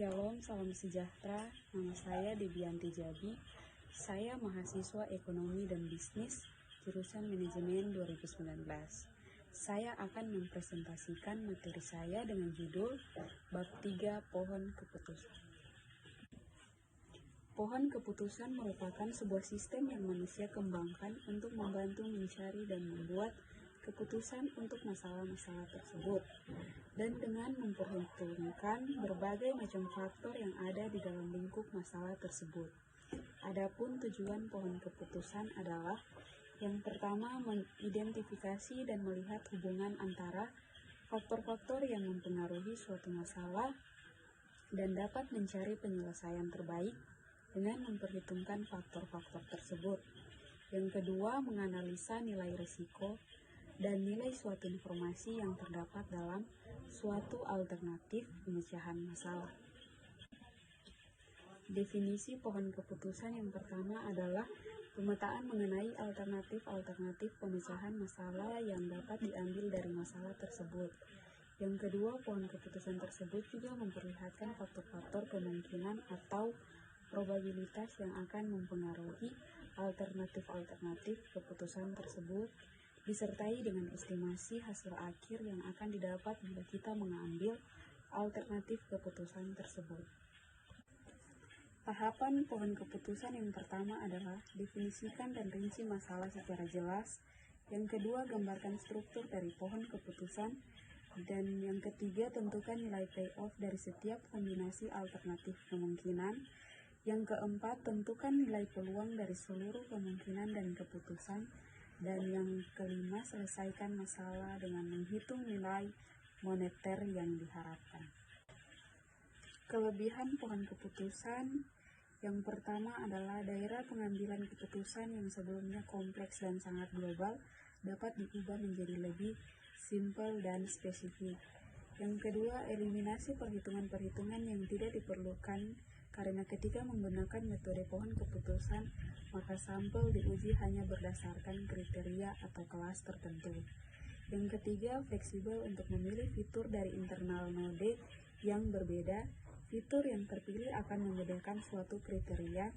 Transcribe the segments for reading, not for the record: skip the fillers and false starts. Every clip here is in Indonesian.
Shalom, salam sejahtera. Nama saya Debianti Jabi. Saya mahasiswa Ekonomi dan Bisnis, jurusan Manajemen 2019. Saya akan mempresentasikan materi saya dengan judul Bab 3 Pohon Keputusan. Pohon keputusan merupakan sebuah sistem yang manusia kembangkan untuk membantu mencari dan membuat keputusan untuk masalah-masalah tersebut, dan dengan memperhitungkan berbagai macam faktor yang ada di dalam lingkup masalah tersebut. Adapun tujuan pohon keputusan adalah yang pertama, mengidentifikasi dan melihat hubungan antara faktor-faktor yang mempengaruhi suatu masalah dan dapat mencari penyelesaian terbaik dengan memperhitungkan faktor-faktor tersebut. Yang kedua, menganalisa nilai risiko dan nilai suatu informasi yang terdapat dalam suatu alternatif pemecahan masalah. Definisi pohon keputusan yang pertama adalah pemetaan mengenai alternatif-alternatif pemecahan masalah yang dapat diambil dari masalah tersebut. Yang kedua, pohon keputusan tersebut juga memperlihatkan faktor-faktor kemungkinan atau probabilitas yang akan mempengaruhi alternatif-alternatif keputusan tersebut, disertai dengan estimasi hasil akhir yang akan didapat bila kita mengambil alternatif keputusan tersebut. Tahapan pohon keputusan yang pertama adalah definisikan dan rinci masalah secara jelas. Yang kedua, gambarkan struktur dari pohon keputusan. Dan yang ketiga, tentukan nilai payoff dari setiap kombinasi alternatif kemungkinan. Yang keempat, tentukan nilai peluang dari seluruh kemungkinan dan keputusan. Dan yang kelima, selesaikan masalah dengan menghitung nilai moneter yang diharapkan. Kelebihan pohon keputusan yang pertama adalah daerah pengambilan keputusan yang sebelumnya kompleks dan sangat global dapat diubah menjadi lebih simpel dan spesifik. Yang kedua, eliminasi perhitungan-perhitungan yang tidak diperlukan, karena ketika menggunakan metode pohon keputusan, maka sampel diuji hanya berdasarkan kriteria atau kelas tertentu. Yang ketiga, fleksibel untuk memilih fitur dari internal node yang berbeda. Fitur yang terpilih akan membedakan suatu kriteria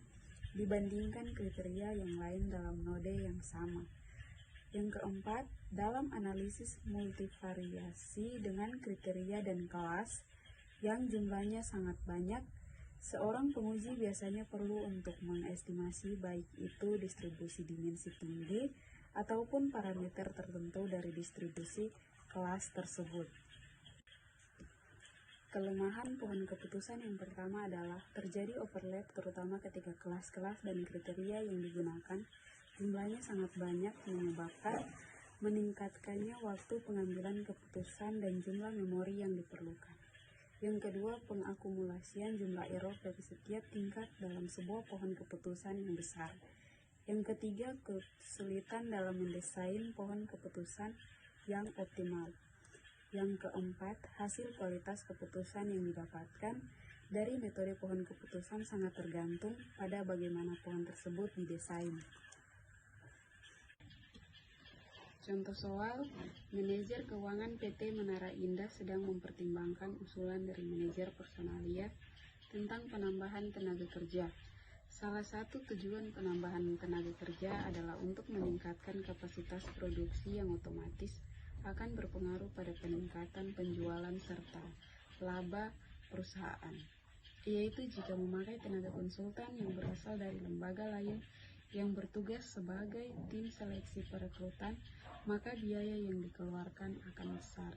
dibandingkan kriteria yang lain dalam node yang sama. Yang keempat, dalam analisis multivariasi dengan kriteria dan kelas yang jumlahnya sangat banyak, seorang penguji biasanya perlu untuk mengestimasi baik itu distribusi dimensi tinggi ataupun parameter tertentu dari distribusi kelas tersebut. Kelemahan pohon keputusan yang pertama adalah terjadi overlap, terutama ketika kelas-kelas dan kriteria yang digunakan jumlahnya sangat banyak, menyebabkan meningkatkannya waktu pengambilan keputusan dan jumlah memori yang diperlukan. Yang kedua, pengakumulasian jumlah error dari setiap tingkat dalam sebuah pohon keputusan yang besar. Yang ketiga, kesulitan dalam mendesain pohon keputusan yang optimal. Yang keempat, hasil kualitas keputusan yang didapatkan dari metode pohon keputusan sangat tergantung pada bagaimana pohon tersebut didesain. Contoh soal, manajer keuangan PT Menara Indah sedang mempertimbangkan usulan dari manajer personalia tentang penambahan tenaga kerja. Salah satu tujuan penambahan tenaga kerja adalah untuk meningkatkan kapasitas produksi yang otomatis akan berpengaruh pada peningkatan penjualan serta laba perusahaan, yaitu jika memakai tenaga konsultan yang berasal dari lembaga lain yang bertugas sebagai tim seleksi perekrutan, maka biaya yang dikeluarkan akan besar.